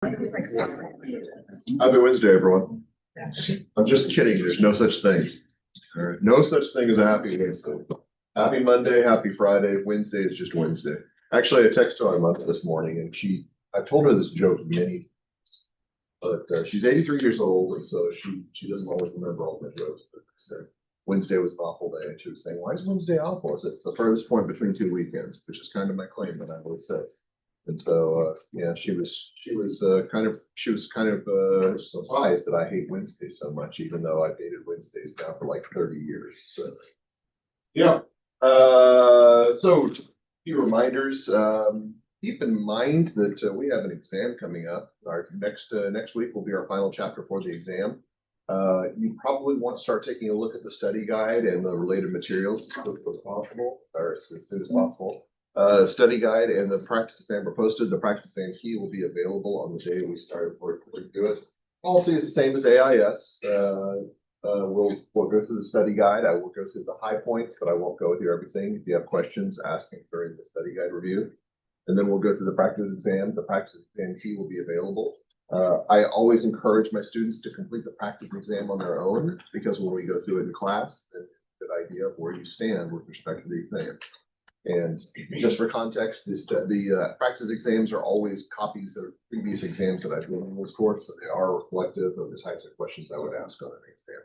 Happy Wednesday, everyone. I'm just kidding. There's no such thing. All right. No such thing as a happy Wednesday. Happy Monday, happy Friday. Wednesday is just Wednesday. Actually, I texted my mother this morning and I told her this joke many, but she's 83 years old. And so she doesn't always remember all my jokes. But Wednesday was an awful day. And she was saying, why is Wednesday awful? I said, it's the furthest point between two weekends, which is kind of my claim that I always say. And so, yeah, she was kind of surprised that I hate Wednesdays so much, even though I've dated Wednesdays now for like 30 years. So, yeah. So, a few reminders. Keep in mind that we have an exam coming up. Our next week will be our final chapter for the exam. You probably want to start taking a look at the study guide and the related materials as quickly as possible, or as soon as possible. Study guide and the practice exam are posted. The practice exam key will be available on the day we start to do it. Policy is the same as AIS. We'll go through the study guide. I will go through the high points, but I won't go through everything. If you have questions, ask them during the study guide review. And then we'll go through the practice exam. The practice exam key will be available. I always encourage my students to complete the practice exam on their own, because when we go through it in class, then you get a good idea of where you stand with respect to the exam. And just for context, the practice exams are always copies of previous exams that I've done in this course, so they are reflective of the types of questions I would ask on an exam.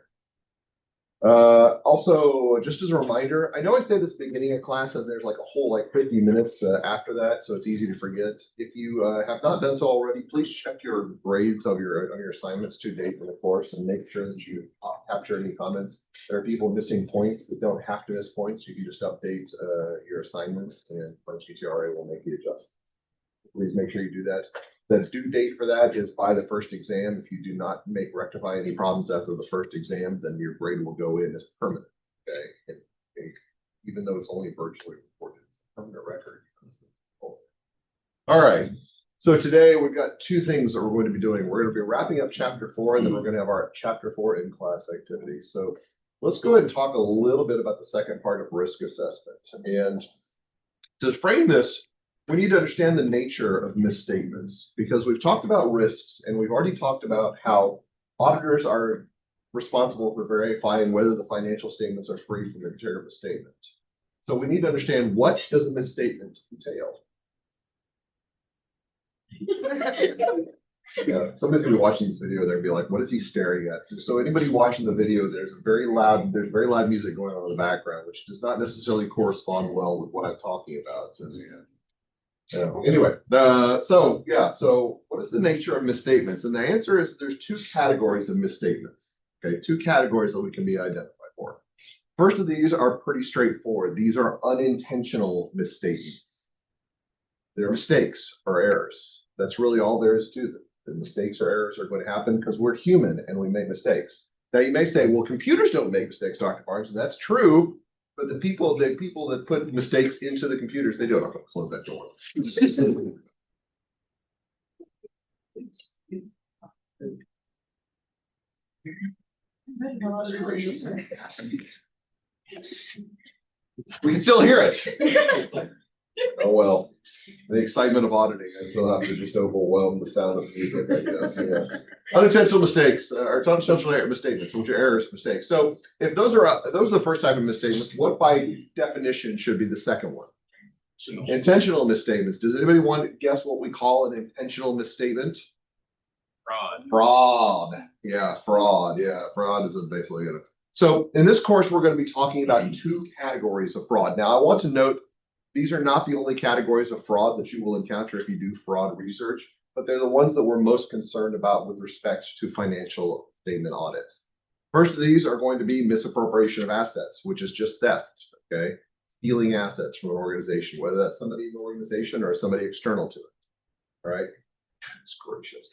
Also, just as a reminder, I know I say this at the beginning of class, and there's like a whole 50 minutes after that, so it's easy to forget. If you have not done so already, please check your grades of your assignments to date in the course and make sure that you capture any comments. There are people missing points that don't have to miss points. You can just update your assignments, and GTRA will make the adjustment. Please make sure you do that. The due date for that is by the first exam. If you do not rectify any problems after the first exam, then your grade will go in as permanent. Okay, even though it's only virtually reported, permanent record. All right. So today we've got two things that we're going to be doing. We're going to be wrapping up chapter 4, and then we're going to have our chapter 4 in-class activities. So let's go ahead and talk a little bit about the second part of risk assessment. And to frame this, we need to understand the nature of misstatements, because we've talked about risks, and we've already talked about how auditors are responsible for verifying whether the financial statements are free from the material misstatement. So we need to understand, what does a misstatement entail? Yeah, somebody's gonna be watching this video, they're gonna be like, what is he staring at? So anybody watching the video, there's very loud music going on in the background, which does not necessarily correspond well with what I'm talking about. So anyway, so what is the nature of misstatements? And the answer is there's two categories of misstatements. Okay, two categories that we can be identified for. First of these are pretty straightforward. These are unintentional misstatements. They're mistakes or errors. That's really all there is to them. The mistakes or errors are going to happen because we're human and we make mistakes. Now you may say, well, computers don't make mistakes, Dr. Barnes, and that's true. But the people that put mistakes into the computers, they do it. I'm going to close that door. We can still hear it. Oh well, the excitement of auditing, I still have to just overwhelm the sound of music, I guess. Yeah. Unintentional mistakes, or unintentional misstatements, which are errors, mistakes. So if those are the first type of misstatements, what by definition should be the second one? Intentional misstatements. Does anybody want to guess what we call an intentional misstatement? Fraud. Yeah, fraud. Yeah, fraud is basically it. So in this course, we're going to be talking about two categories of fraud. Now, I want to note, these are not the only categories of fraud that you will encounter if you do fraud research, but they're the ones that we're most concerned about with respect to financial statement audits. First of these are going to be misappropriation of assets, which is just theft, okay? Stealing assets from an organization, whether that's somebody in the organization or somebody external to it, all right? It's gracious.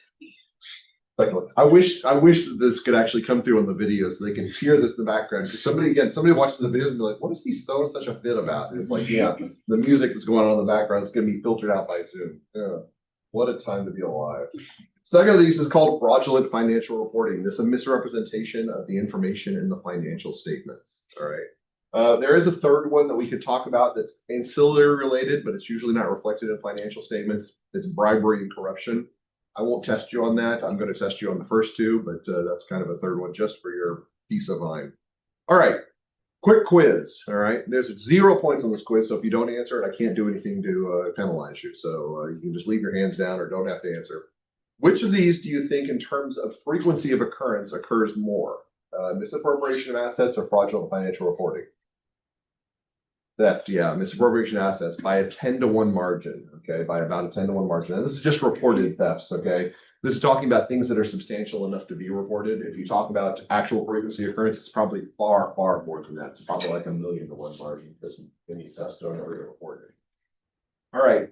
I wish that this could actually come through on the video so they can hear this in the background. Because somebody watching the video and be like, what is he throwing such a fit about? And it's like, yeah, the music that's going on in the background is going to be filtered out by Zoom. Yeah. What a time to be alive. Second of these is called fraudulent financial reporting. This is a misrepresentation of the information in the financial statements. All right. There is a third one that we could talk about that's ancillary related, but it's usually not reflected in financial statements. It's bribery and corruption. I won't test you on that. I'm going to test you on the first two, but that's kind of a third one just for your peace of mind. All right, quick quiz. All right, there's 0 points on this quiz, so if you don't answer it, I can't do anything to penalize you. So you can just leave your hands down or don't have to answer. Which of these do you think, in terms of frequency of occurrence, occurs more? Misappropriation of assets or fraudulent financial reporting? Theft, yeah, misappropriation of assets by a 10-to-1 margin, okay, by about a 10-to-1 margin. And this is just reported thefts, okay? This is talking about things that are substantial enough to be reported. If you talk about actual frequency of occurrence, it's probably far, far more than that. It's probably like 1,000,000-to-1 margin because many thefts don't ever get reported. All right,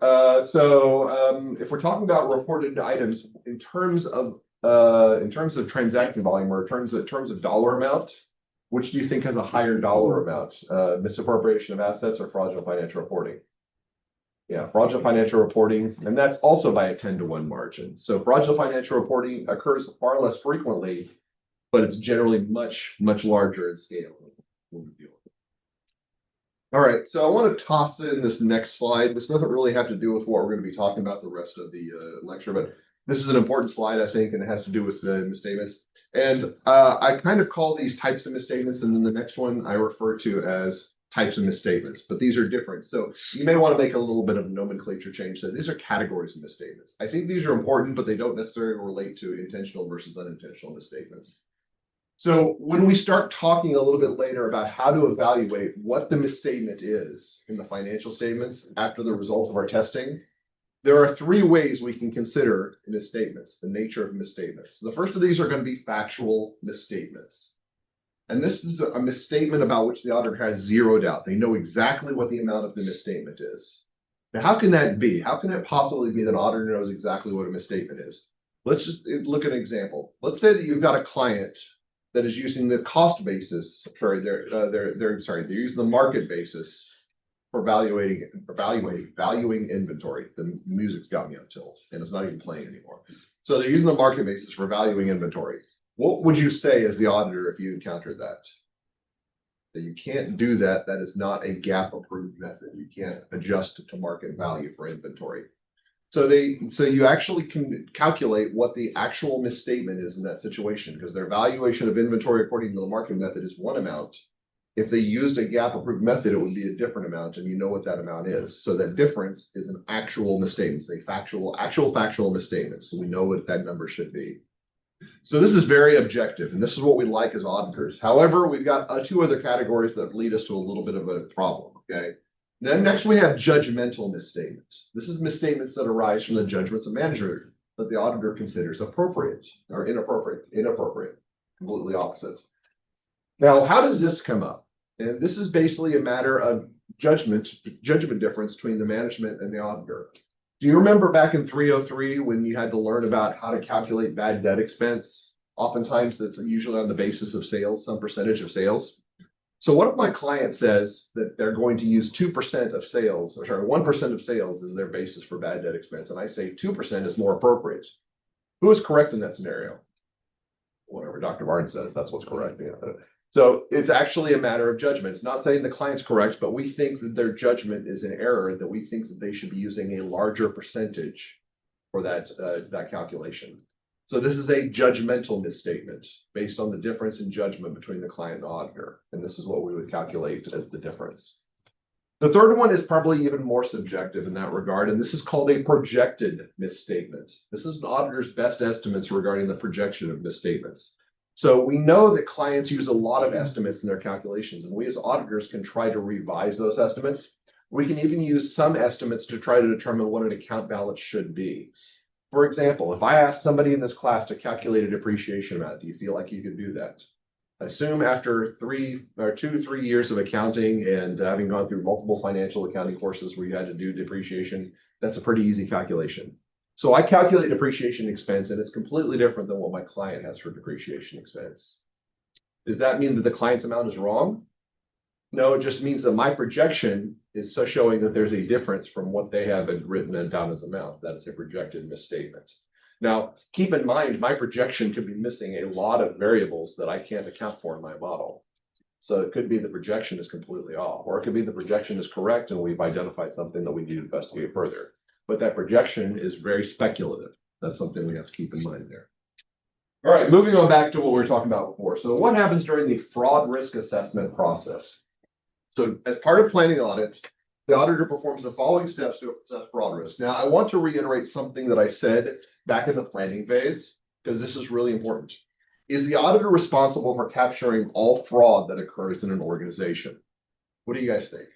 if we're talking about reported items in terms of transaction volume or in terms of dollar amount, which do you think has a higher dollar amount? Misappropriation of assets or fraudulent financial reporting? Yeah, fraudulent financial reporting, and that's also by a 10-to-1 margin. So fraudulent financial reporting occurs far less frequently, but it's generally much, much larger in scale. All right, so I want to toss in this next slide. This doesn't really have to do with what we're going to be talking about the rest of the lecture, but this is an important slide, I think, and it has to do with the misstatements. And I kind of call these types of misstatements, and then the next one I refer to as types of misstatements, but these are different. So you may want to make a little bit of nomenclature change. So these are categories of misstatements. I think these are important, but they don't necessarily relate to intentional versus unintentional misstatements. So when we start talking a little bit later about how to evaluate what the misstatement is in the financial statements after the results of our testing, there are 3 ways we can consider misstatements, the nature of misstatements. The first of these are going to be factual misstatements. And this is a misstatement about which the auditor has 0 doubt. They know exactly what the amount of the misstatement is. Now, how can that be? How can it possibly be that an auditor knows exactly what a misstatement is? Let's just look at an example. Let's say that you've got a client that is using the cost basis. Sorry, they're using the market basis for valuing inventory. The music's got me on tilt, and it's not even playing anymore. So they're using the market basis for valuing inventory. What would you say as the auditor if you encountered that? That you can't do that. That is not a GAAP approved method. You can't adjust to market value for inventory. So you actually can calculate what the actual misstatement is in that situation, because their valuation of inventory according to the market method is one amount. If they used a GAAP approved method, it would be a different amount, and you know what that amount is. So that difference is an actual misstatement, it's a actual factual misstatement. So we know what that number should be. So this is very objective, and this is what we like as auditors. However, we've got 2 other categories that lead us to a little bit of a problem, okay? Then next we have judgmental misstatements. This is misstatements that arise from the judgments of manager that the auditor considers appropriate or inappropriate, completely opposite. Now, how does this come up? And this is basically a matter of judgment difference between the management and the auditor. Do you remember back in 303 when you had to learn about how to calculate bad debt expense? Oftentimes that's usually on the basis of sales, some percentage of sales. So what if my client says that they're going to use 2% of sales, or sorry, 1% of sales is their basis for bad debt expense, and I say 2% is more appropriate? Who is correct in that scenario? Whatever Dr. Barnes says, that's what's correct. Yeah. So it's actually a matter of judgment. It's not saying the client's correct, but we think that their judgment is in error, that we think that they should be using a larger percentage for that calculation. So this is a judgmental misstatement based on the difference in judgment between the client and the auditor. And this is what we would calculate as the difference. The third one is probably even more subjective in that regard, and this is called a projected misstatement. This is the auditor's best estimates regarding the projection of misstatements. So we know that clients use a lot of estimates in their calculations, and we as auditors can try to revise those estimates. We can even use some estimates to try to determine what an account balance should be. For example, if I asked somebody in this class to calculate a depreciation amount, do you feel like you could do that? Assume after 2 to 3 years of accounting and having gone through multiple financial accounting courses where you had to do depreciation, that's a pretty easy calculation. So I calculate depreciation expense, and it's completely different than what my client has for depreciation expense. Does that mean that the client's amount is wrong? No, it just means that my projection is so showing that there's a difference from what they have written down as amount. That is a projected misstatement. Now, keep in mind, my projection could be missing a lot of variables that I can't account for in my model. So it could be the projection is completely off, or it could be the projection is correct and we've identified something that we need to investigate further. But that projection is very speculative. That's something we have to keep in mind there. All right, moving on back to what we were talking about before. So what happens during the fraud risk assessment process? So as part of planning the audit, the auditor performs the following steps to assess fraud risk. Now, I want to reiterate something that I said back in the planning phase, because this is really important. Is the auditor responsible for capturing all fraud that occurs in an organization? What do you guys think?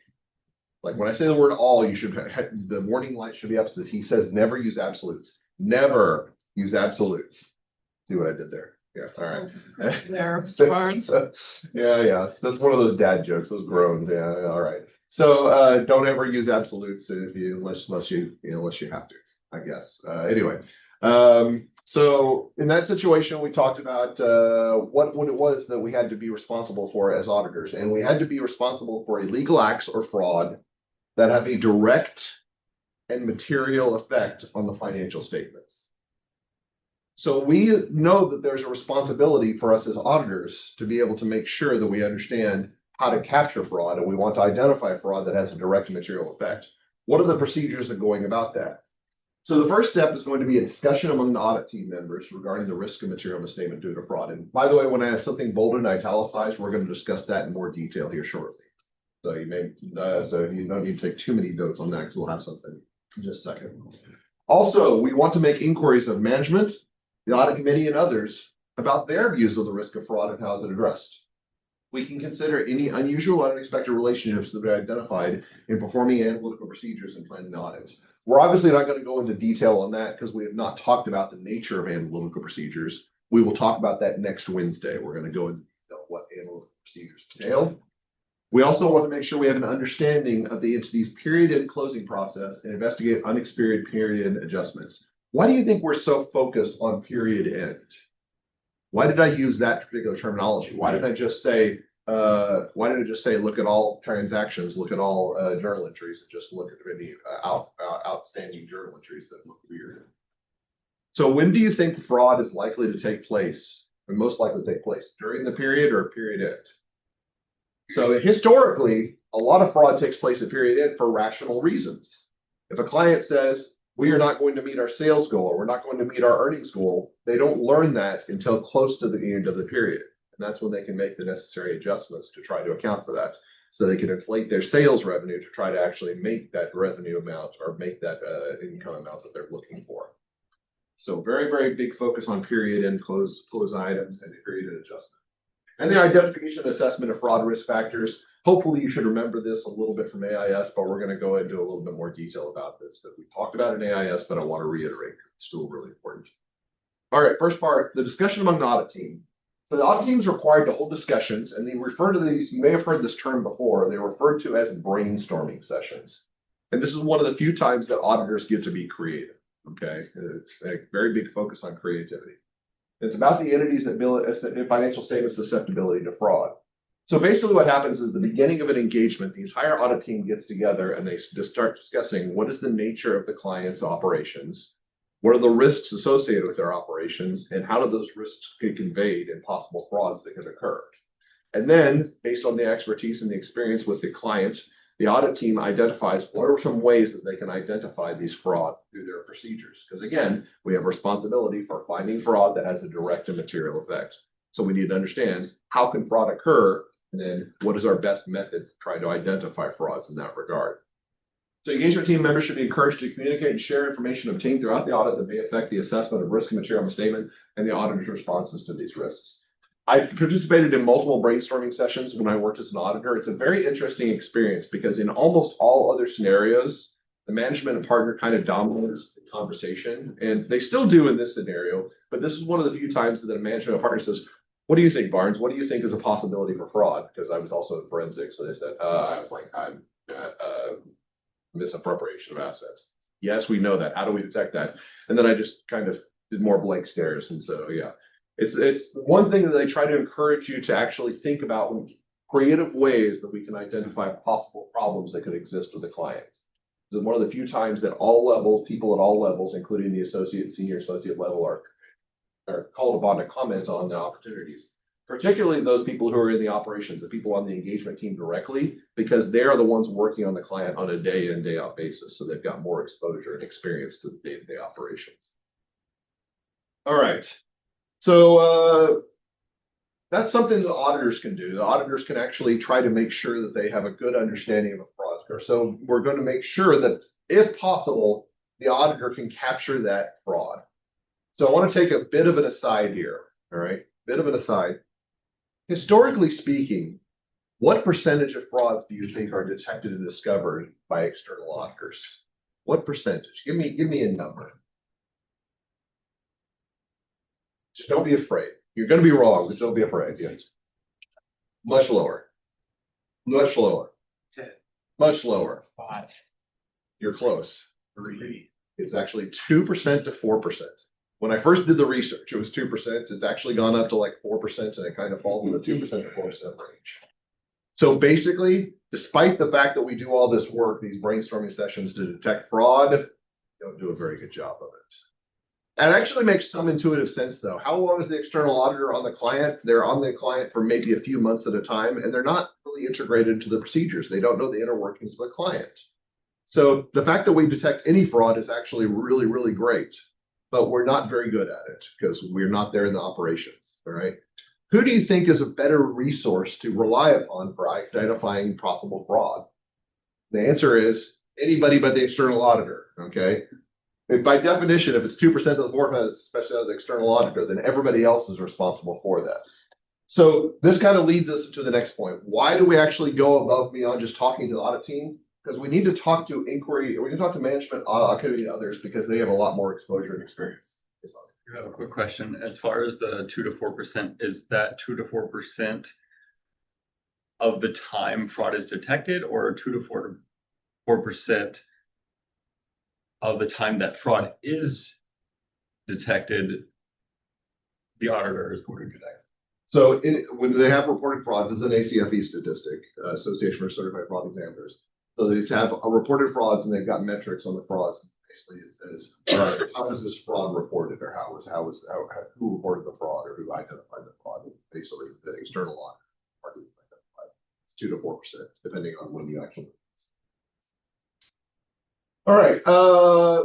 Like when I say the word all, you should the warning light should be up. So he says never use absolutes. Never use absolutes. See what I did there? Yeah. All right. There, Barnes. Yeah. That's one of those dad jokes, those groans. Yeah. All right. So don't ever use absolutes unless you have to, I guess. Anyway. So in that situation, we talked about what it was that we had to be responsible for as auditors, and we had to be responsible for illegal acts or fraud that have a direct and material effect on the financial statements. So we know that there's a responsibility for us as auditors to be able to make sure that we understand how to capture fraud, and we want to identify fraud that has a direct and material effect. What are the procedures that are going about that? So the first step is going to be a discussion among the audit team members regarding the risk of material misstatement due to fraud. And by the way, when I have something bolded and italicized, we're going to discuss that in more detail here shortly. So you don't need to take too many notes on that because we'll have something in just a second. Also, we want to make inquiries of management, the audit committee, and others about their views of the risk of fraud and how is it addressed. We can consider any unusual or unexpected relationships that are identified in performing analytical procedures and planning audits. We're obviously not going to go into detail on that because we have not talked about the nature of analytical procedures. We will talk about that next Wednesday. We're going to go into what analytical procedures entail. We also want to make sure we have an understanding of the entity's period end closing process and investigate unexperienced period end adjustments. Why do you think we're so focused on period end? Why did I use that particular terminology? Why didn't I just say look at all transactions, look at all journal entries, and just look at any outstanding journal entries that look weird? So when do you think fraud is likely to take place, or most likely to take place, during the period or period end? So historically, a lot of fraud takes place at period end for rational reasons. If a client says, we are not going to meet our sales goal, or we're not going to meet our earnings goal, they don't learn that until close to the end of the period. And that's when they can make the necessary adjustments to try to account for that. So they can inflate their sales revenue to try to actually make that revenue amount or make that income amount that they're looking for. So very, very big focus on period end close items and period end adjustment. And the identification and assessment of fraud risk factors. Hopefully you should remember this a little bit from AIS, but we're going to go into a little bit more detail about this that we talked about in AIS, but I want to reiterate because it's still really important. All right, first part, the discussion among the audit team. So the audit team is required to hold discussions, and they refer to these, you may have heard this term before, they're referred to as brainstorming sessions. And this is one of the few times that auditors get to be creative, okay? It's a very big focus on creativity. It's about the entity's financial statement susceptibility to fraud. So basically what happens is the beginning of an engagement, the entire audit team gets together and they just start discussing what is the nature of the client's operations, what are the risks associated with their operations, and how do those risks get conveyed in possible frauds that could occur. And then, based on the expertise and the experience with the client, the audit team identifies what are some ways that they can identify these fraud through their procedures. Because again, we have responsibility for finding fraud that has a direct and material effect. So we need to understand how can fraud occur, and then what is our best method to try to identify frauds in that regard. So engagement team members should be encouraged to communicate and share information obtained throughout the audit that may affect the assessment of risk and material misstatement and the auditor's responses to these risks. I participated in multiple brainstorming sessions when I worked as an auditor. It's a very interesting experience because in almost all other scenarios, the management and partner kind of dominates the conversation, and they still do in this scenario, but this is one of the few times that a management and partner says, what do you think, Barnes? What do you think is a possibility for fraud? Because I was also in forensics, so they said, I'm misappropriation of assets. Yes, we know that. How do we detect that? And then I just kind of did more blank stares. And so, yeah, it's one thing that they try to encourage you to actually think about creative ways that we can identify possible problems that could exist with a client. This is one of the few times that all levels, people at all levels, including the associate, senior associate level, are called upon to comment on the opportunities, particularly those people who are in the operations, the people on the engagement team directly, because they're the ones working on the client on a day in, day out basis. So they've got more exposure and experience to the day-to-day operations. All right. So that's something the auditors can do. The auditors can actually try to make sure that they have a good understanding of a fraud score. So we're going to make sure that, if possible, the auditor can capture that fraud. So I want to take a bit of an aside here. All right, bit of an aside. Historically speaking, what percentage of frauds do you think are detected and discovered by external auditors? What percentage? Give me a number. Just don't be afraid. You're going to be wrong, but don't be afraid. Yes. Much lower. Much lower. 10. Much lower. 5. You're close. 3. It's actually 2% to 4%. When I first did the research, it was 2%. It's actually gone up to like 4%, and it kind of falls in the 2% to 4% range. So basically, despite the fact that we do all this work, these brainstorming sessions to detect fraud, we don't do a very good job of it. And it actually makes some intuitive sense, though. How long is the external auditor on the client? They're on the client for maybe a few months at a time, and they're not really integrated into the procedures. They don't know the inner workings of the client. So the fact that we detect any fraud is actually really, really great, but we're not very good at it because we're not there in the operations, all right? Who do you think is a better resource to rely upon for identifying possible fraud? The answer is anybody but the external auditor, okay? By definition, if it's 2% of the forecast, especially out of the external auditor, then everybody else is responsible for that. So this kind of leads us to the next point. Why do we actually go above and beyond just talking to the audit team? Because we need to talk to inquiry, or we can talk to management, audit committee, and others because they have a lot more exposure and experience. I have a quick question. As far as the 2 to 4%, is that 2 to 4% of the time fraud is detected, or 2 to 4% of the time that fraud is detected, the auditor is going to detect? So when they have reported frauds, this is an ACFE statistic, Association for Certified Fraud Examiners. So they have a reported frauds, and they've got metrics on the frauds. Basically, all right, how was this fraud reported, or who reported the fraud, or who identified the fraud? Basically, the external audit party identified. It's 2 to 4%, depending on when you actually. All right,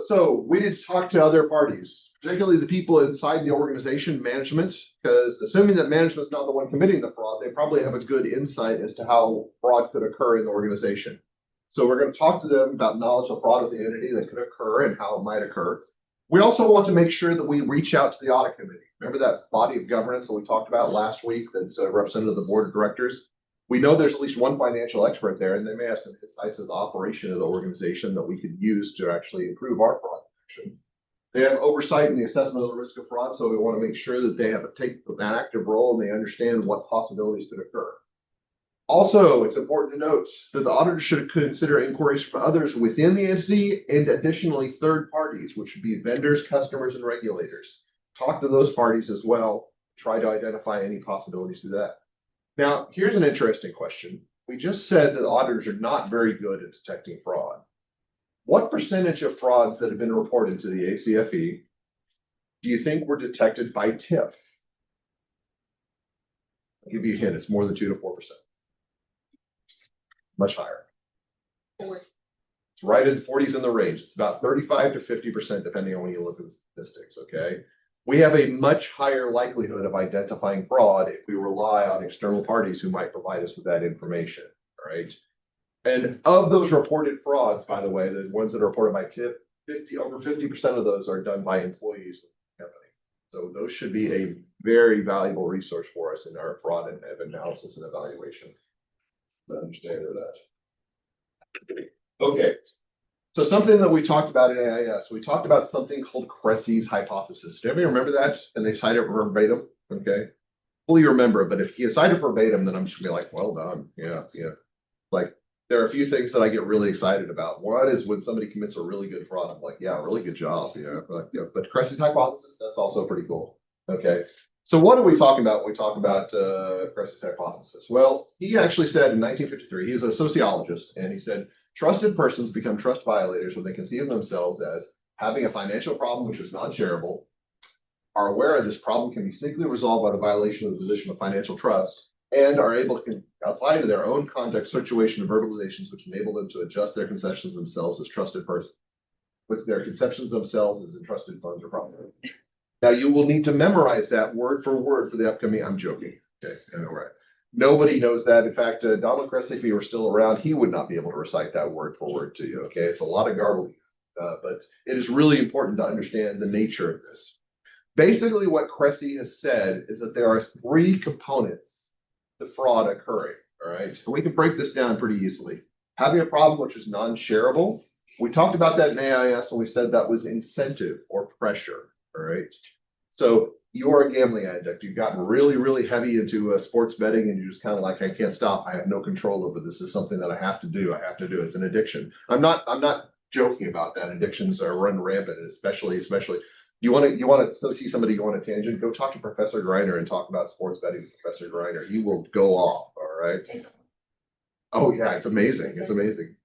so we need to talk to other parties, particularly the people inside the organization, management, because assuming that management's not the one committing the fraud, they probably have a good insight as to how fraud could occur in the organization. So we're going to talk to them about knowledge of fraud of the entity that could occur and how it might occur. We also want to make sure that we reach out to the audit committee. Remember that body of governance that we talked about last week that's represented the board of directors? We know there's at least one financial expert there, and they may have some insights of the operation of the organization that we could use to actually improve our fraud detection. They have oversight in the assessment of the risk of fraud, so we want to make sure that they take an active role and they understand what possibilities could occur. Also, it's important to note that the auditor should consider inquiries from others within the entity and additionally third parties, which would be vendors, customers, and regulators. Talk to those parties as well. Try to identify any possibilities to that. Now, here's an interesting question. We just said that auditors are not very good at detecting fraud. What percentage of frauds that have been reported to the ACFE do you think were detected by TIF? I'll give you a hint. It's more than 2 to 4%. Much higher. 4. It's right in the 40s in the range. It's about 35 to 50%, depending on when you look at the statistics, okay? We have a much higher likelihood of identifying fraud if we rely on external parties who might provide us with that information, right? And of those reported frauds, by the way, the ones that are reported by TIF, over 50% of those are done by employees of the company. So those should be a very valuable resource for us in our fraud and analysis and evaluation. Understand that. Okay, so something that we talked about in AIS, we talked about something called Cressy's hypothesis. Do anybody remember that? And they cite it verbatim. Okay, fully remember it, but if you cite it verbatim, then I'm just gonna be like, well done. Yeah. Like there are a few things that I get really excited about. One is when somebody commits a really good fraud, I'm like, yeah, really good job. But Cressy's hypothesis, that's also pretty cool. Okay. So what are we talking about when we talk about Cressy's hypothesis? Well, he actually said in 1953, he's a sociologist, and he said, trusted persons become trust violators when they conceive themselves as having a financial problem which is non-shareable, are aware this problem can be simply resolved by the violation of the position of financial trust, and are able to apply to their own context, situation, and verbalizations which enable them to adjust their conceptions themselves as trusted persons, with their conceptions themselves as entrusted funds or property. Now you will need to memorize that word for word for the upcoming. I'm joking. Okay, I know, right? Nobody knows that. In fact, Donald Cressy, if he were still around, he would not be able to recite that word for word to you. Okay, it's a lot of garble, but it is really important to understand the nature of this. Basically, what Cressy has said is that there are three components to fraud occurring. All right, so we can break this down pretty easily. Having a problem which is non-shareable. We talked about that in AIS when we said that was incentive or pressure. All right. So you're a gambling addict. You've gotten really, really heavy into sports betting, and you're just kind of like, I can't stop. I have no control over this. This is something that I have to do. I have to do. It's an addiction. I'm not joking about that. Addictions are run rampant, especially. You want to see somebody go on a tangent? Go talk to Professor Greiner and talk about sports betting with Professor Greiner. He will go off. All right. Oh yeah, it's amazing. It's amazing.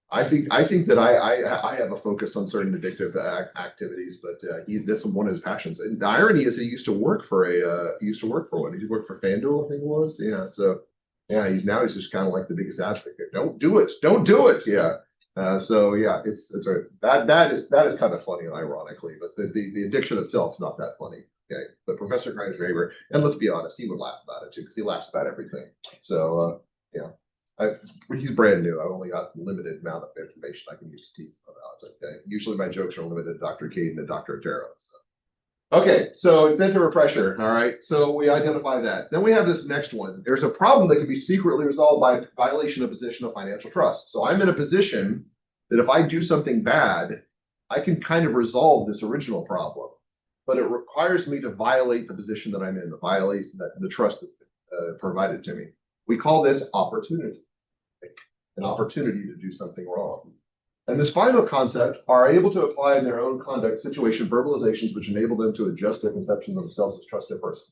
I think that I have a focus on certain addictive activities, but this is one of his passions. And the irony is, he used to work for one. He worked for FanDuel, I think it was. Yeah. So yeah, he's just kind of like the biggest advocate. Don't do it. Don't do it. Yeah. So yeah, it's that is kind of funny and ironically, but the addiction itself is not that funny. Okay. But Professor Grimes Raver, and let's be honest, he would laugh about it too, because he laughs about everything. So yeah. He's brand new. I've only got a limited amount of information I can use to teach about. Okay. Usually my jokes are limited to Dr. Caden and Dr. Otero. So. Okay, so incentive or pressure. All right. So we identify that. Then we have this next one. There's a problem that can be secretly resolved by violation of position of financial trust. So I'm in a position that if I do something bad, I can kind of resolve this original problem. But it requires me to violate the position that I'm in, the trust that's provided to me. We call this opportunity. An opportunity to do something wrong. And this final concept are able to apply in their own conduct situation verbalizations which enable them to adjust their conception of themselves as trusted person.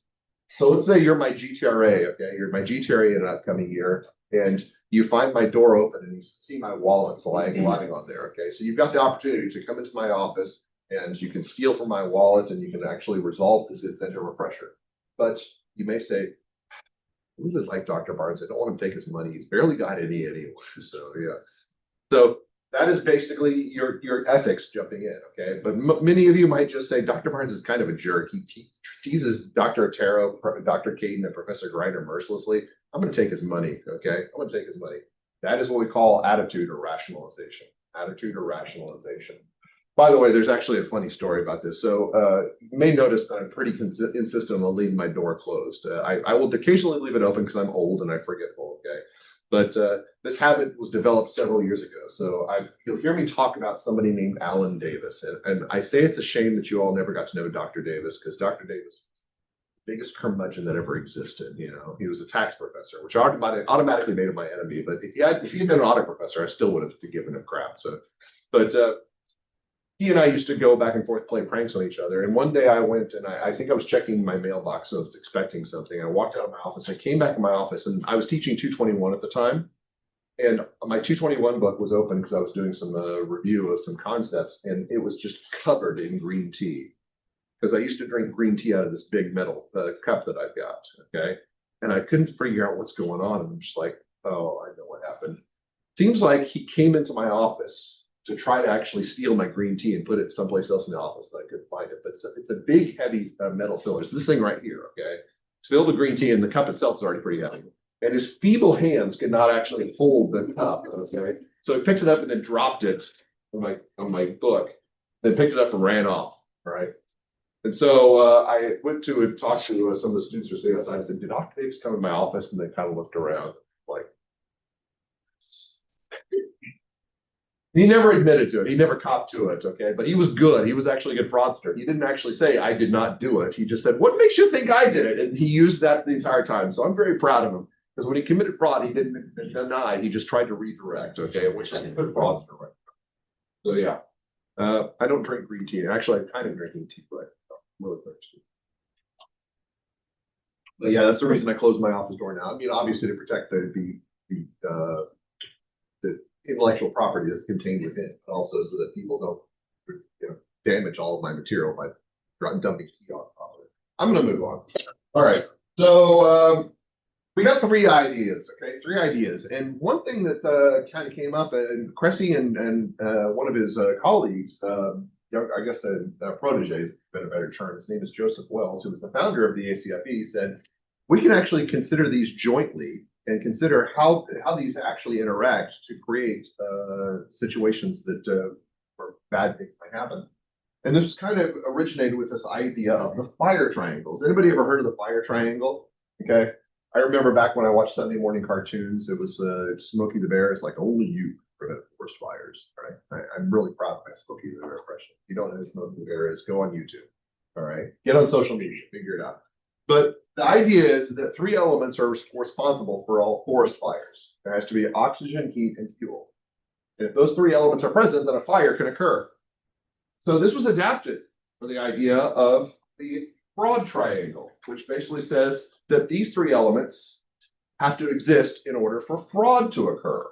So let's say you're my GTRA, okay? You're my GTRA in an upcoming year, and you find my door open and you see my wallet lying on there, okay? So you've got the opportunity to come into my office and you can steal from my wallet and you can actually resolve this incentive or pressure. But you may say, we would like Dr. Barnes. I don't want him to take his money. He's barely got any anyway. So yeah. So that is basically your ethics jumping in, okay? But many of you might just say Dr. Barnes is kind of a jerk. He teases Dr. Otero, Dr. Caden, and Professor Greiner mercilessly. I'm going to take his money, okay? I'm going to take his money. That is what we call attitude or rationalization. Attitude or rationalization. By the way, there's actually a funny story about this. So you may notice that I'm pretty insistent on leaving my door closed. I will occasionally leave it open because I'm old and I'm forgetful, okay? But this habit was developed several years ago. So you'll hear me talk about somebody named Alan Davis. And I say it's a shame that you all never got to know Dr. Davis, because Dr. Davis, biggest curmudgeon that ever existed. You know, he was a tax professor, which automatically made him my enemy. But if he had been an audit professor, I still would have given him crap. So, but he and I used to go back and forth play pranks on each other. And one day I went and I think I was checking my mailbox, so I was expecting something. I walked out of my office. I came back in my office, and I was teaching 221 at the time. And my 221 book was open because I was doing some review of some concepts, and it was just covered in green tea. Because I used to drink green tea out of this big metal cup that I've got, okay? And I couldn't figure out what's going on. And I'm just like, oh, I know what happened. Seems like he came into my office to try to actually steal my green tea and put it someplace else in the office that I couldn't find it. But it's a big, heavy metal cylinder. It's this thing right here, okay? It's filled with green tea, and the cup itself is already pretty heavy. And his feeble hands could not actually hold the cup, okay? So he picked it up and then dropped it on my book, then picked it up and ran off, right? And so I went to and talked to some of the students who were sitting outside. I said, did Dr. Davis come in my office? And they kind of looked around like, he never admitted to it. He never copped to it, okay? But he was good. He was actually a good fraudster. He didn't actually say, I did not do it. He just said, what makes you think I did it? And he used that the entire time. So I'm very proud of him. Because when he committed fraud, he didn't deny. He just tried to redirect, okay? Which is a good fraudster, right? So yeah. I don't drink green tea. Actually, I'm kind of drinking tea, but I'm really thirsty. But yeah, that's the reason I closed my office door now. I mean, obviously to protect the intellectual property that's contained within, but also so that people don't, damage all of my material by dumping tea on top of it. I'm going to move on. All right. So we got 3 ideas, okay? 3 ideas. And one thing that kind of came up, and Cressy and one of his colleagues I guess a protege has been a better term. His name is Joseph Wells, who was the founder of the ACFE, said, we can actually consider these jointly and consider how these actually interact to create situations that where bad things might happen. And this kind of originated with this idea of the fire triangles. Anybody ever heard of the fire triangle? Okay. I remember back when I watched Sunday morning cartoons, it was Smokey the Bear is like, only you prevent forest fires. Right. I'm really proud of my Smokey the Bear impression. If you don't know who Smokey the Bear is, go on YouTube. All right. Get on social media, figure it out. But the idea is that three elements are responsible for all forest fires. There has to be oxygen, heat, and fuel. And if those three elements are present, then a fire can occur. So this was adapted for the idea of the fraud triangle, which basically says that these three elements have to exist in order for fraud to occur.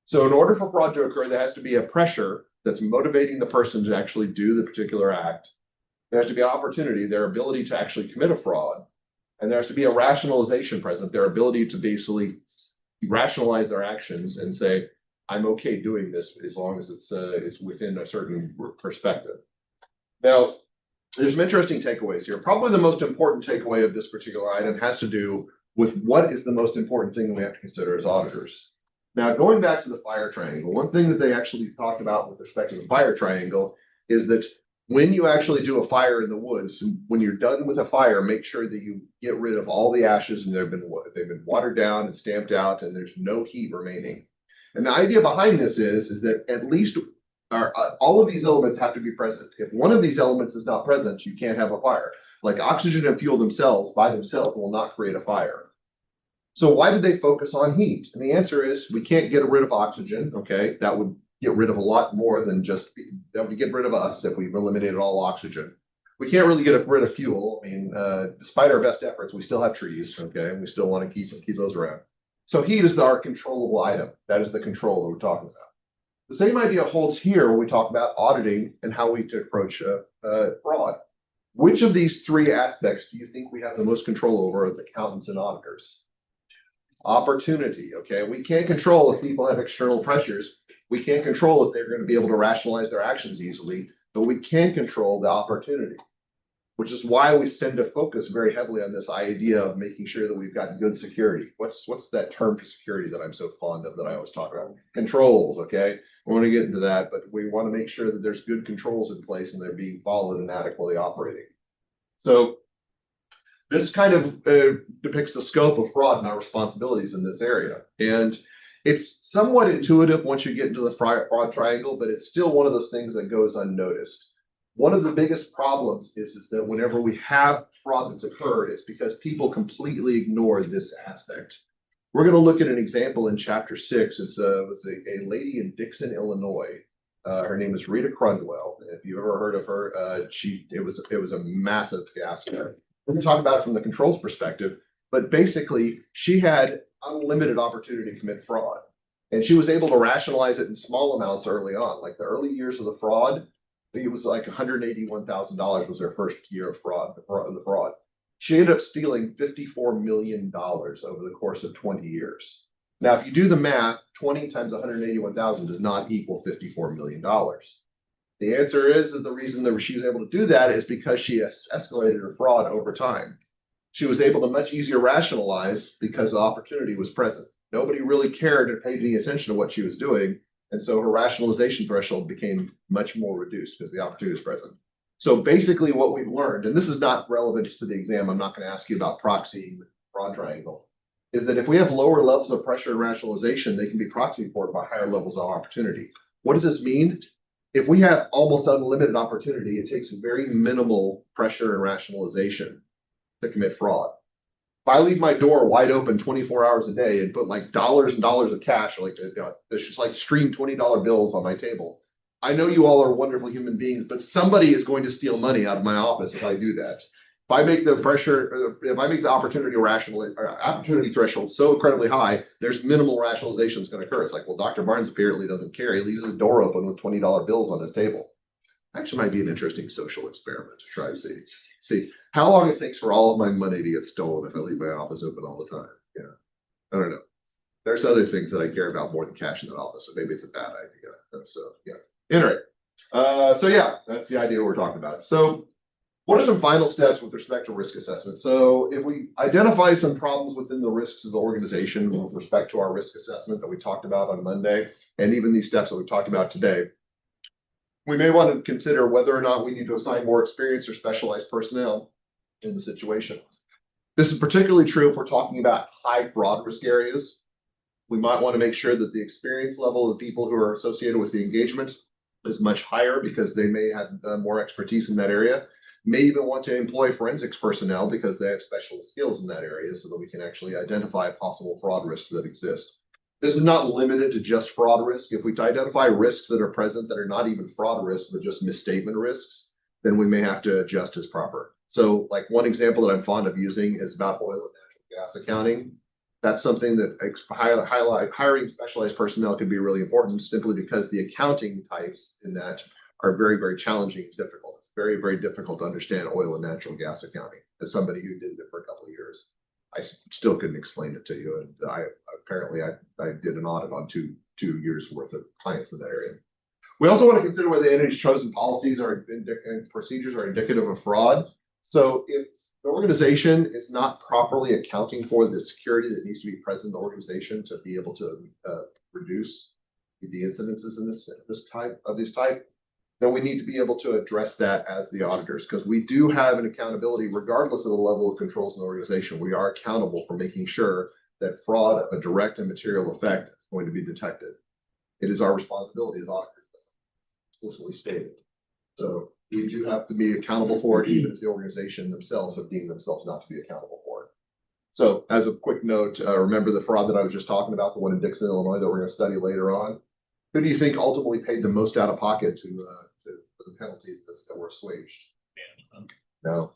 So in order for fraud to occur, there has to be a pressure that's motivating the person to actually do the particular act. There has to be an opportunity, their ability to actually commit a fraud. And there has to be a rationalization present, their ability to basically rationalize their actions and say, I'm okay doing this as long as it's within a certain perspective. Now, there's some interesting takeaways here. Probably the most important takeaway of this particular item has to do with what is the most important thing we have to consider as auditors. Now, going back to the fire triangle, one thing that they actually talked about with respect to the fire triangle is that when you actually do a fire in the woods, when you're done with a fire, make sure that you get rid of all the ashes and they've been watered down and stamped out and there's no heat remaining. And the idea behind this is that at least all of these elements have to be present. If one of these elements is not present, you can't have a fire. Like oxygen and fuel themselves, by themselves, will not create a fire. So why did they focus on heat? And the answer is we can't get rid of oxygen, okay? That would get rid of a lot more than that would get rid of us if we eliminated all oxygen. We can't really get rid of fuel. I mean, despite our best efforts, we still have trees, okay? And we still want to keep those around. So heat is our controllable item. That is the control that we're talking about. The same idea holds here when we talk about auditing and how we approach fraud. Which of these three aspects do you think we have the most control over as accountants and auditors? Opportunity, okay? We can't control if people have external pressures. We can't control if they're going to be able to rationalize their actions easily, but we can control the opportunity, which is why we tend to focus very heavily on this idea of making sure that we've got good security. What's that term for security that I'm so fond of that I always talk about? Controls, okay? We want to get into that, but we want to make sure that there's good controls in place and they're being followed and adequately operating. So this kind of depicts the scope of fraud and our responsibilities in this area. And it's somewhat intuitive once you get into the fraud triangle, but it's still one of those things that goes unnoticed. One of the biggest problems is that whenever we have fraud that's occurred, it's because people completely ignore this aspect. We're going to look at an example in chapter 6. It was a lady in Dixon, Illinois. Her name is Rita Crundwell. If you ever heard of her, it was a massive fiasco. We're going to talk about it from the controls perspective, but basically she had unlimited opportunity to commit fraud, and she was able to rationalize it in small amounts early on. Like the early years of the fraud, it was like $181,000 was her first year of fraud. The fraud. She ended up stealing $54 million over the course of 20 years. Now, if you do the math, 20 times 181,000 does not equal $54 million. The answer is the reason that she was able to do that is because she escalated her fraud over time. She was able to much easier rationalize because the opportunity was present. Nobody really cared or paid any attention to what she was doing. And so her rationalization threshold became much more reduced because the opportunity was present. So basically what we've learned, and this is not relevant to the exam, I'm not going to ask you about proxying the fraud triangle, is that if we have lower levels of pressure and rationalization, they can be proxied for by higher levels of opportunity. What does this mean? If we have almost unlimited opportunity, it takes very minimal pressure and rationalization to commit fraud. If I leave my door wide open 24 hours a day and put like dollars and dollars of cash, like it's just like stream $20 bills on my table, I know you all are wonderful human beings, but somebody is going to steal money out of my office if I do that. If I make the opportunity threshold so incredibly high, there's minimal rationalization that's going to occur. It's like, well, Dr. Barnes apparently doesn't care. He leaves his door open with $20 bills on his table. Actually might be an interesting social experiment to try to see how long it takes for all of my money to get stolen if I leave my office open all the time. Yeah, I don't know. There's other things that I care about more than cash in that office, so maybe it's a bad idea. So yeah. Anyway, So yeah, that's the idea we're talking about. So what are some final steps with respect to risk assessment? So if we identify some problems within the risks of the organization with respect to our risk assessment that we talked about on Monday, and even these steps that we talked about today, we may want to consider whether or not we need to assign more experienced or specialized personnel in the situation. This is particularly true if we're talking about high fraud risk areas. We might want to make sure that the experience level of people who are associated with the engagement is much higher because they may have more expertise in that area. May even want to employ forensics personnel because they have special skills in that area so that we can actually identify possible fraud risks that exist. This is not limited to just fraud risk. If we identify risks that are present that are not even fraud risks, but just misstatement risks, then we may have to adjust as proper. So like one example that I'm fond of using is about oil and natural gas accounting. That's something that hiring specialized personnel could be really important simply because the accounting types in that are very, very challenging and difficult. It's very, very difficult to understand oil and natural gas accounting. As somebody who did it for a couple of years, I still couldn't explain it to you. And I did an audit on two years worth of clients in that area. We also want to consider whether the entity's chosen policies and procedures are indicative of fraud. So if the organization is not properly accounting for the security that needs to be present in the organization to be able to reduce the incidences in this type, then we need to be able to address that as the auditors, because we do have an accountability regardless of the level of controls in the organization. We are accountable for making sure that fraud of a direct and material effect is going to be detected. It is our responsibility as auditors, explicitly stated. So we do have to be accountable for it, even if the organization themselves have deemed themselves not to be accountable for it. So as a quick note, remember the fraud that I was just talking about, the one in Dixon, Illinois, that we're going to study later on. Who do you think ultimately paid the most out of pocket for the penalties that were assuaged? No,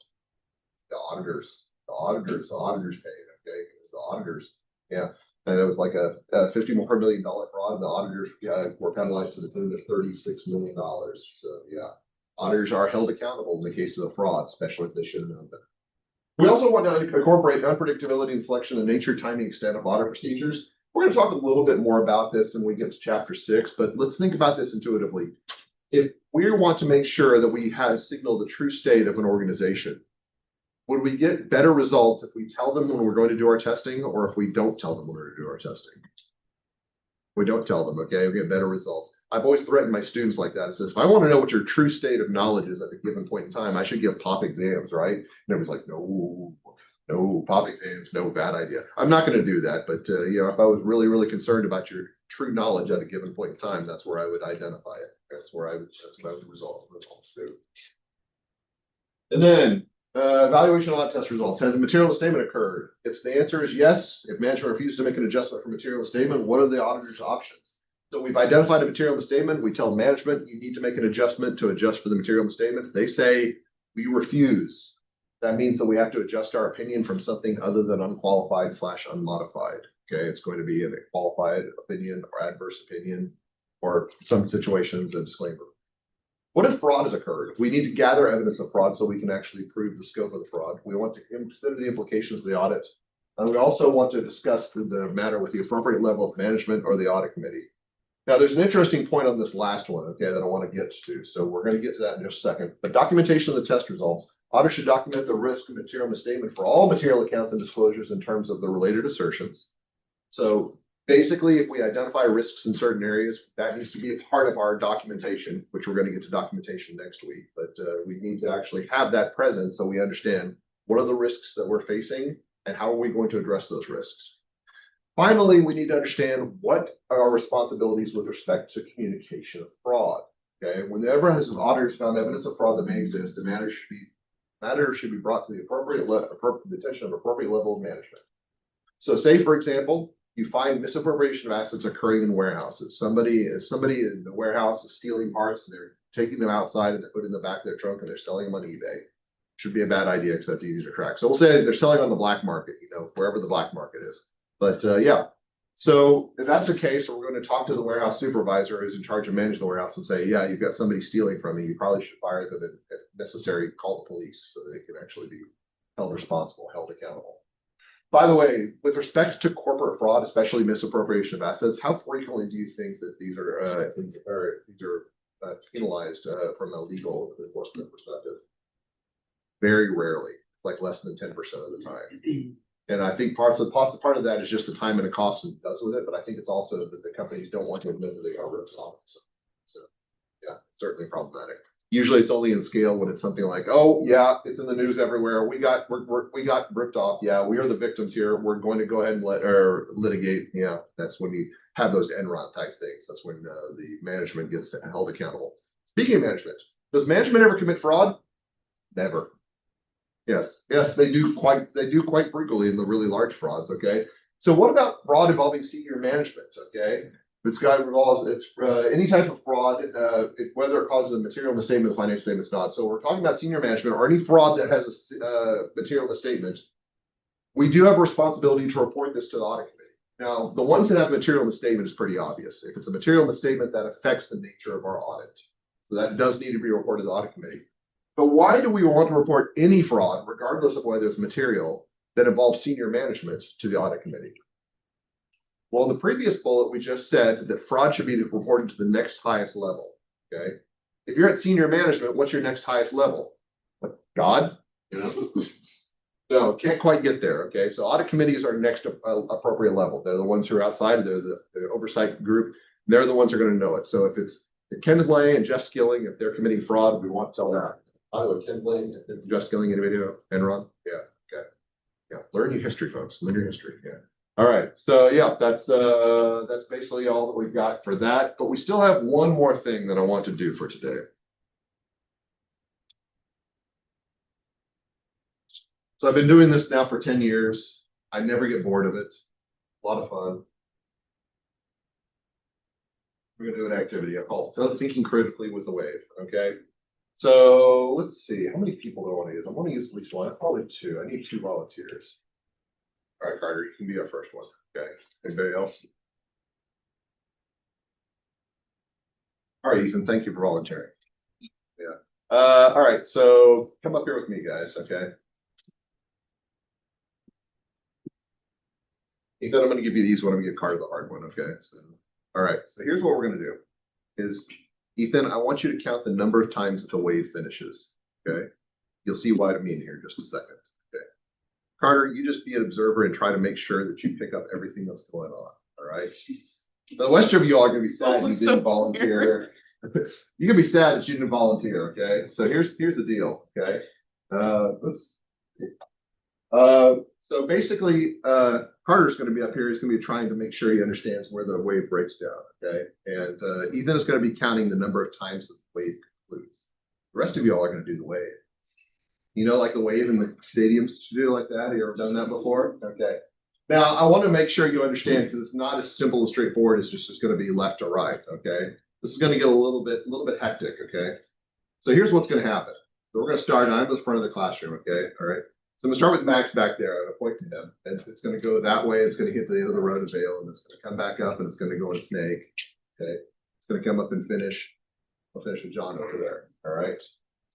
the auditors. The auditors paid. Okay, it was the auditors. Yeah, and it was like a $54 million fraud, and the auditors were penalized to the tune of $36 million. So yeah, auditors are held accountable in the case of the fraud, especially if they should have known better. We also want to incorporate unpredictability in selection and nature, timing, extent of audit procedures. We're going to talk a little bit more about this when we get to chapter 6, but let's think about this intuitively. If we want to make sure that we have signaled the true state of an organization, would we get better results if we tell them when we're going to do our testing, or if we don't tell them when we're going to do our testing? We don't tell them, okay, we get better results. I've always threatened my students like that. It says, if I want to know what your true state of knowledge is at a given point in time, I should give pop exams, right? And everyone's like, no, pop exams, no, bad idea. I'm not going to do that, but if I was really, really concerned about your true knowledge at a given point in time, that's where I would identify it. That's what I would resolve to. And then evaluation audit test results. Has a material misstatement occurred? If the answer is yes, if management refuses to make an adjustment for material misstatement, what are the auditor's options? So we've identified a material misstatement. We tell management you need to make an adjustment to adjust for the material misstatement. They say we refuse. That means that we have to adjust our opinion from something other than unqualified/unmodified. Okay, it's going to be a qualified opinion or adverse opinion, or some situations a disclaimer. What if fraud has occurred? We need to gather evidence of fraud so we can actually prove the scope of the fraud. We want to consider the implications of the audit. And we also want to discuss the matter with the appropriate level of management or the audit committee. Now, there's an interesting point on this last one, okay, that I want to get to. So we're going to get to that in just a second. But documentation of the test results. Auditors should document the risk of material misstatement for all material accounts and disclosures in terms of the related assertions. So basically, if we identify risks in certain areas, that needs to be a part of our documentation, which we're going to get to documentation next week. But we need to actually have that present so we understand what are the risks that we're facing and how are we going to address those risks. Finally, we need to understand what are our responsibilities with respect to communication of fraud. Okay, whenever an auditor has found evidence of fraud that may exist, the matter should be brought to the appropriate attention of appropriate level of management. So, say for example, you find misappropriation of assets occurring in warehouses. Somebody in the warehouse is stealing parts and they're taking them outside and they put in the back of their trunk and they're selling them on eBay. Should be a bad idea because that's easy to track. So we'll say they're selling on the black market, wherever the black market is. But yeah, so if that's the case, we're going to talk to the warehouse supervisor who's in charge of managing the warehouse and say, yeah, you've got somebody stealing from you. You probably should fire them and, if necessary, call the police so they can actually be held responsible, held accountable. By the way, with respect to corporate fraud, especially misappropriation of assets, how frequently do you think that these are penalized from a legal enforcement perspective. Very rarely. It's like less than 10% of the time. And I think part of that is just the time and the cost it does with it, but I think it's also that the companies don't want to admit that they are ripped off. So yeah, certainly problematic. Usually it's only in scale when it's something like, oh yeah, it's in the news everywhere. We got ripped off. Yeah, we are the victims here. We're going to go ahead and litigate. Yeah, that's when you have those Enron type things. That's when the management gets held accountable. Speaking of management, does management ever commit fraud? Never. Yes, they do quite frequently in the really large frauds. Okay, so what about fraud involving senior management? Okay, it's any type of fraud, whether it causes a material misstatement, the financial statement's not. So we're talking about senior management or any fraud that has a material misstatement. We do have a responsibility to report this to the audit committee. Now, the ones that have material misstatement is pretty obvious. If it's a material misstatement, that affects the nature of our audit, so that does need to be reported to the audit committee. But why do we want to report any fraud, regardless of whether it's material, that involves senior management to the audit committee? Well, in the previous bullet, we just said that fraud should be reported to the next highest level. Okay. If you're at senior management, what's your next highest level? What, God? You know? No, can't quite get there. Okay. So audit committees are next appropriate level. They're the ones who are outside. They're the oversight group. They're the ones who are going to know it. So if it's Ken Lay and Jeff Skilling, if they're committing fraud, we want to tell that. Ken Lay, Jeff Skilling, anybody know? Enron? Yeah. Okay. Yeah. Learn your history, folks. Learn your history. Yeah. All right. So yeah, that's basically all that we've got for that. But we still have one more thing that I want to do for today. So I've been doing this now for 10 years. I never get bored of it. A lot of fun. We're gonna do an activity I call thinking critically with a wave. Okay. So let's see. How many people do I want to use? I want to use at least one. Probably two. I need 2 volunteers. All right, Carter, you can be our first one. Okay. Anybody else? All right, Ethan, thank you for volunteering. Yeah. All right, so come up here with me, guys, okay? Ethan, I'm going to give you the easy one. I'm going to give Carter the hard one, okay? So, all right, so here's what we're going to do is, Ethan, I want you to count the number of times that the wave finishes, okay? You'll see what I mean here in just a second, okay? Carter, you just be an observer and try to make sure that you pick up everything that's going on, all right? The rest of you all are going to be sad you didn't volunteer. You can be sad that you didn't volunteer, okay? So here's the deal, okay? So basically, Carter's going to be up here. He's going to be trying to make sure he understands where the wave breaks down, okay? And Ethan is going to be counting the number of times that the wave concludes. The rest of you all are going to do the wave. You know, like the wave in the stadiums to do like that? Have you ever done that before? Okay. Now, I want to make sure you understand because it's not as simple and straightforward as just it's going to be left to right, okay? This is going to get a little bit hectic, okay? So here's what's going to happen. So we're going to start. I'm at the front of the classroom, okay? All right. So I'm going to start with Max back there. I'm going to point to him. And it's going to go that way. It's going to hit the end of the road of Vale, and it's going to come back up, and it's going to go in Snake. Okay. It's going to come up and finish. I'll finish with John over there. All right.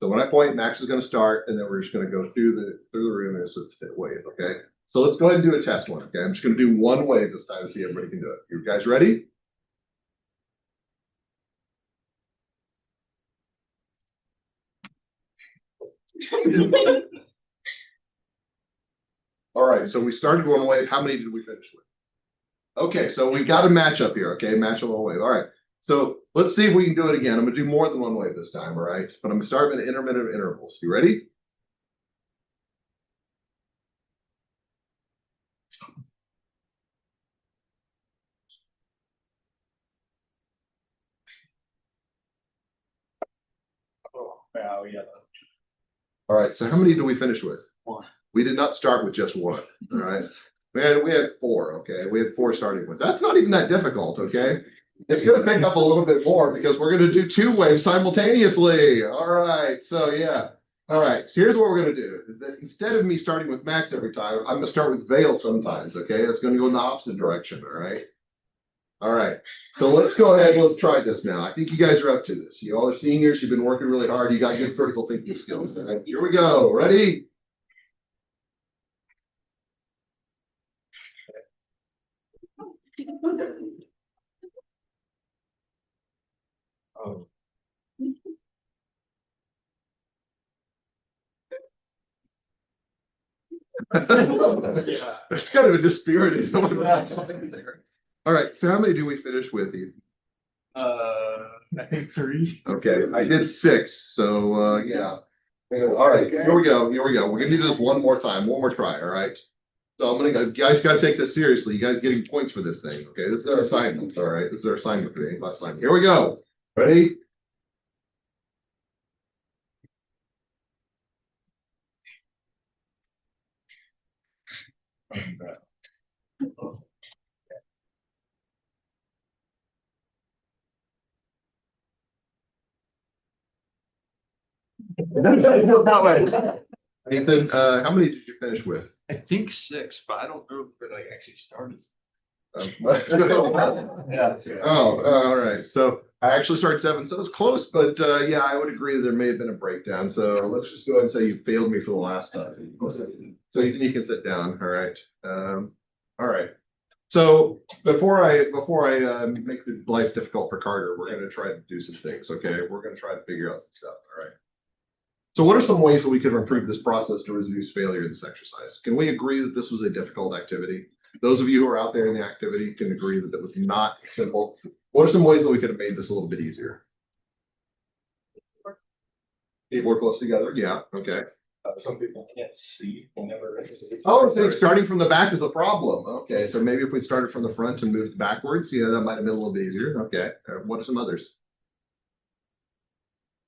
So when I point, Max is going to start, and then we're just going to go through the room and it's a wave. Okay. So let's go ahead and do a test one. Okay. I'm just going to do one wave this time to see if everybody can do it. You guys ready? All right, so we started one wave. How many did we finish with? Okay, so we got a matchup here. Okay, match of one wave. All right, so let's see if we can do it again. I'm going to do more than one wave this time. All right, but I'm going to start with intermittent intervals. You ready? Oh, wow, yeah. All right, so how many did we finish with? One. We did not start with just one. All right, we had 4. Okay, we had 4 starting with. That's not even that difficult. Okay. It's going to pick up a little bit more because we're going to do 2 waves simultaneously. All right. So, yeah. All right. So, here's what we're going to do is that instead of me starting with Max every time, I'm going to start with Vale sometimes. Okay. It's going to go in the opposite direction. All right. All right. So, let's go ahead. Let's try this now. I think you guys are up to this. You all are seniors. You've been working really hard. You got good critical thinking skills. All right. Here we go. Ready? Oh. Yeah. It's kind of a dispirited. All right, so how many do we finish with, Ethan? I think 3. Okay, I did 6, so yeah. All right, here we go. Here we go. We're gonna do this one more time, one more try. All right. So I'm gonna go. You guys got to take this seriously. You guys getting points for this thing. Okay, this is our assignment. All right, this is our assignment today. Last assignment. Here we go. Ready? That way. Ethan, how many did you finish with? I think 6, but I don't know if it like actually started. Yeah. Oh, all right. So I actually started 7, so it was close, but yeah, I would agree there may have been a breakdown. So let's just go ahead and say you failed me for the last time. So Ethan, you can sit down. All right. All right. So before I make the life difficult for Carter, we're going to try to do some things. Okay, we're going to try to figure out some stuff. All right. So what are some ways that we could improve this process to reduce failure in this exercise? Can we agree that this was a difficult activity? Those of you who are out there in the activity can agree that it was not simple. What are some ways that we could have made this a little bit easier? People work close together. Yeah. Okay. Some people can't see whenever. Oh, so starting from the back is a problem. Okay, so maybe if we started from the front and moved backwards, that might have been a little bit easier. Okay. What are some others?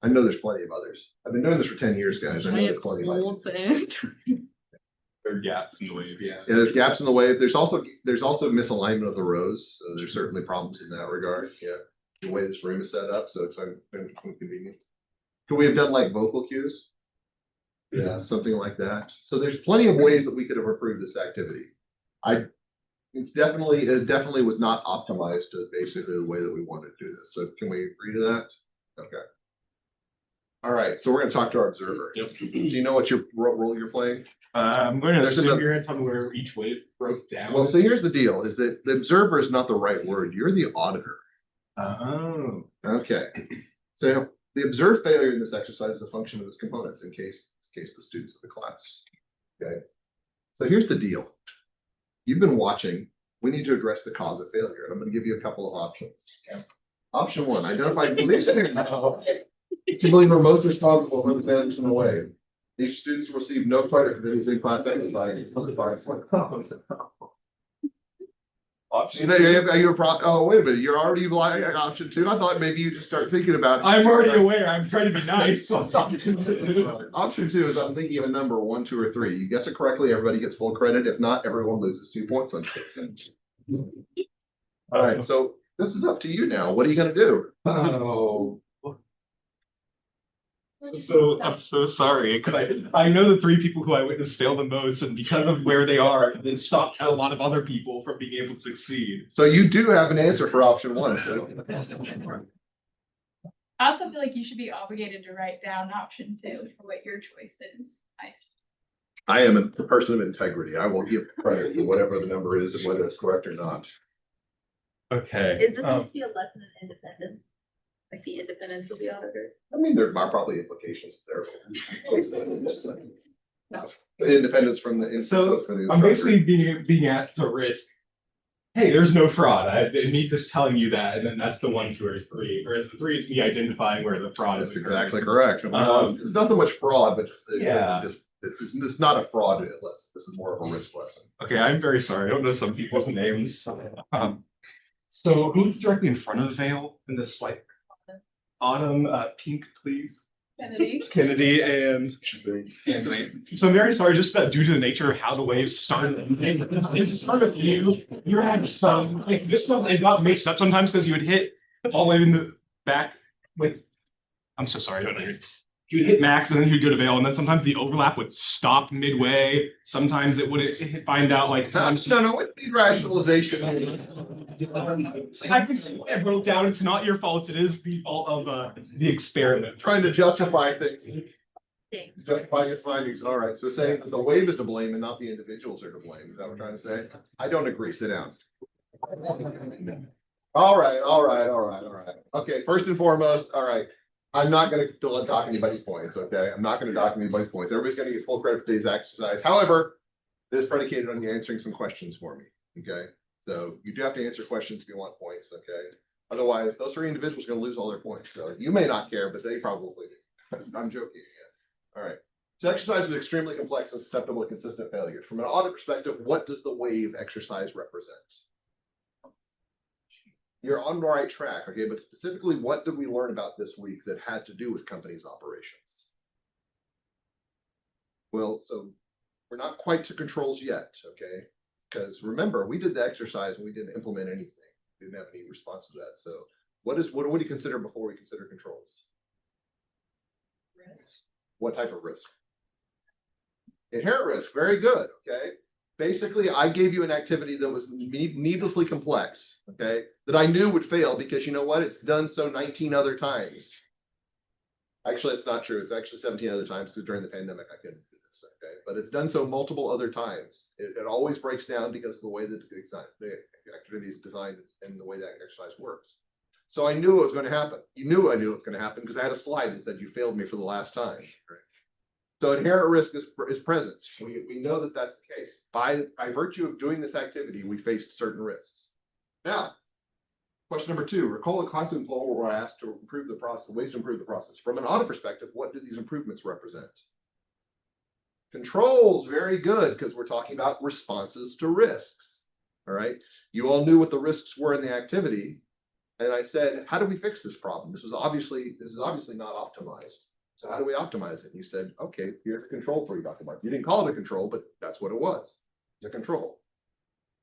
I know there's plenty of others. I've been doing this for 10 years, guys. I know there's plenty of others. There are gaps in the wave, yeah. Yeah, there's gaps in the wave. There's also misalignment of the rows. So there's certainly problems in that regard. Yeah, the way this room is set up, so it's inconvenient. Could we have done like vocal cues? Yeah, something like that. So there's plenty of ways that we could have improved this activity. It definitely was not optimized to basically the way that we wanted to do this. So can we agree to that? Okay. All right. So we're going to talk to our observer. Yep. Do you know what your role you're playing? I'm going to assume you're going to tell me where each wave broke down. Well, so here's the deal: is that the observer is not the right word. You're the auditor. Oh. Okay. So the observed failure in this exercise is a function of its components in case the students of the class. Okay. So here's the deal. You've been watching. We need to address the cause of failure. I'm going to give you a couple of options. Okay. Option 1, identify the beliefs to believe are most responsible for the failures in the wave. These students receive no credit for these in class exercises. Option Oh, wait a minute. You're already lying at option 2. I thought maybe you just start thinking about it. I'm already aware. I'm trying to be nice. Option 2 is I'm thinking of a number 1, 2, or 3. You guess it correctly, everybody gets full credit. If not, everyone loses 2 points on it. All right, so this is up to you now. What are you going to do? Oh. So I'm so sorry because I know the 3 people who I witnessed fail the most, and because of where they are, it stopped a lot of other people from being able to succeed. So you do have an answer for option 1. I also feel like you should be obligated to write down option 2 for what your choice is. I am a person of integrity. I will give credit for whatever the number is and whether it's correct or not. Okay. Is this supposed to be a lesson in independence? Like the independence of the auditor? I mean, there are probably implications there. Independence from the So from the I'm instructor. basically being asked to risk. Hey, there's no fraud. Me just telling you that, and then that's the 1, 2, or 3. Whereas the 3 is me identifying where the fraud is. That's exactly correct. Um, It's not so much fraud, but Yeah. It's not a fraud lesson. This is more of a risk lesson. Okay, I'm very sorry. I don't know some people's names. So who's directly in front of the veil in this like Autumn, pink, please. Kennedy and Anthony. So I'm very sorry, just due to the nature of how the waves started. It started with you. You had some like this was it got mixed up sometimes because you would hit all the way in the back with. I'm so sorry, I don't know. You would hit max and then you'd go to veil, and then sometimes the overlap would stop midway. Sometimes it would find out like sometimes No, it need rationalization. I can see why it broke down. It's not your fault. It is the fault of the experiment. Trying to justify things. Justifying its findings. All right. So saying that the wave is to blame and not the individuals are to blame. Is that what we're trying to say? I don't agree. Sit down. All right. Okay. First and foremost, all right. I'm not going to dock anybody's points. Okay. I'm not going to dock anybody's points. Everybody's going to get full credit for today's exercise. However, It is predicated on you answering some questions for me, okay? So you do have to answer questions if you want points, okay? Otherwise, those three individuals are going to lose all their points. So you may not care, but they probably do. I'm joking again. All right. So exercise is extremely complex and susceptible to consistent failures. From an audit perspective, what does the wave exercise represent? You're on the right track, okay? But specifically, what did we learn about this week that has to do with companies' operations? Well, so we're not quite to controls yet, okay? Because remember, we did the exercise and we didn't implement anything. We didn't have any response to that. So what do you consider before we consider controls? Risk. What type of risk? Inherent risk. Very good, okay? Basically, I gave you an activity that was needlessly complex, okay? That I knew would fail because you know what? It's done so 19 other times. Actually, it's not true. It's actually 17 other times because during the pandemic, I couldn't do this, okay? But it's done so multiple other times. It always breaks down because of the way that the activity is designed and the way that exercise works. So I knew it was going to happen. You knew I knew it was going to happen because I had a slide that said you failed me for the last time. Right? So inherent risk is present. We know that that's the case. By virtue of doing this activity, we faced certain risks. Now, question number 2, recall the constant poll where I asked to improve the process, ways to improve the process. From an audit perspective, what do these improvements represent? Controls, very good, because we're talking about responses to risks. All right. You all knew what the risks were in the activity. And I said, how do we fix this problem? This is obviously not optimized. So how do we optimize it? And you said, okay, here's a control for you, Dr. Mark. You didn't call it a control, but that's what it was. It's a control.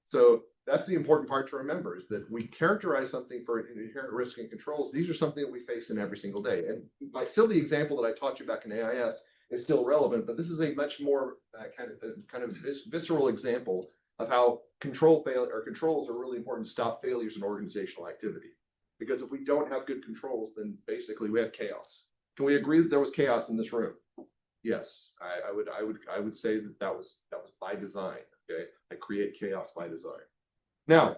So that's the important part to remember is that we characterize something for inherent risk and controls. These are something that we face in every single day. And my silly example that I taught you back in AIS is still relevant, but this is a much more kind of visceral example of how controls are really important to stop failures in organizational activity. Because if we don't have good controls, then basically we have chaos. Can we agree that there was chaos in this room? Yes, I would say that was by design. Okay, I create chaos by design. Now,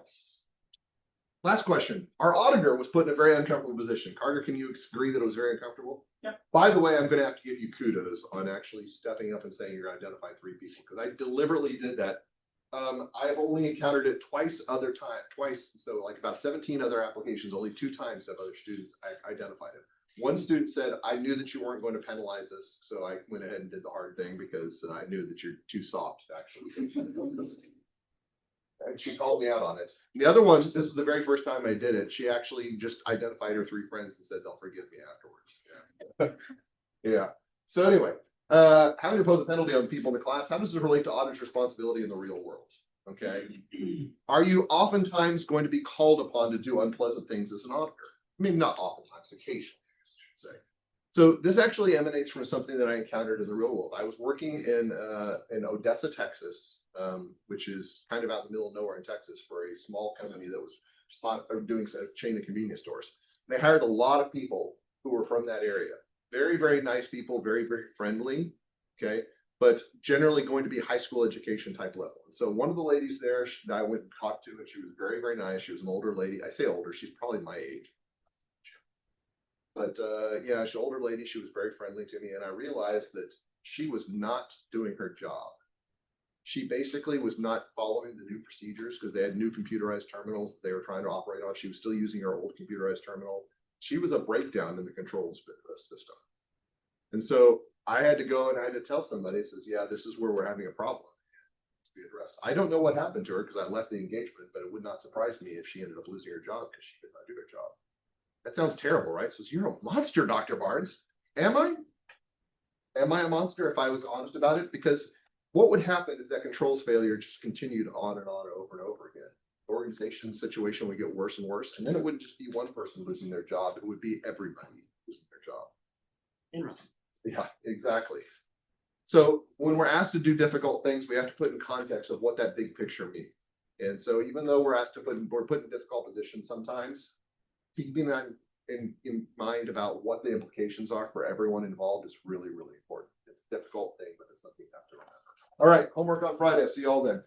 last question. Our auditor was put in a very uncomfortable position. Carter, can you agree that it was very uncomfortable? Yeah. By the way, I'm going to have to give you kudos on actually stepping up and saying you're going to identify 3 people because I deliberately did that. I've only encountered it twice. So like about 17 other applications, only 2 times have other students identified it. One student said, I knew that you weren't going to penalize us, so I went ahead and did the hard thing because I knew that you're too soft, actually. And she called me out on it. And the other one, this is the very first time I did it, she actually just identified her 3 friends and said, they'll forgive me afterwards. Yeah. Yeah. So anyway, having to impose a penalty on people in the class, how does this relate to auditor's responsibility in the real world? Okay. Are you oftentimes going to be called upon to do unpleasant things as an auditor? I mean, not oftentimes, occasionally. Say. So this actually emanates from something that I encountered in the real world. I was working in Odessa, Texas, which is kind of out in the middle of nowhere in Texas for a small company that was doing a chain of convenience stores. They hired a lot of people who were from that area. Very, very nice people, very, very friendly, okay, but generally going to be high school education type level. So one of the ladies there I went and talked to, and she was very, very nice. She was an older lady. I say older, she's probably my age. But yeah, she's an older lady. She was very friendly to me. And I realized that she was not doing her job. She basically was not following the new procedures because they had new computerized terminals that they were trying to operate on. She was still using her old computerized terminal. She was a breakdown in the controls system. And so I had to go and I had to tell somebody, it says, yeah, this is where we're having a problem to be addressed. I don't know what happened to her because I left the engagement, but it would not surprise me if she ended up losing her job because she could not do her job. That sounds terrible, right? Says, you're a monster, Dr. Barnes. Am I? Am I a monster if I was honest about it? Because what would happen if that controls failure just continued on and on over and over again? The organization situation would get worse and worse. And then it wouldn't just be one person losing their job. It would be everybody losing their job. Interesting. Yeah, exactly. So when we're asked to do difficult things, we have to put in context of what that big picture means. And so even though we're put in difficult positions sometimes, keeping that in mind about what the implications are for everyone involved is really, really important. It's a difficult thing, but it's something you have to remember. All right, homework on Friday. See you all then.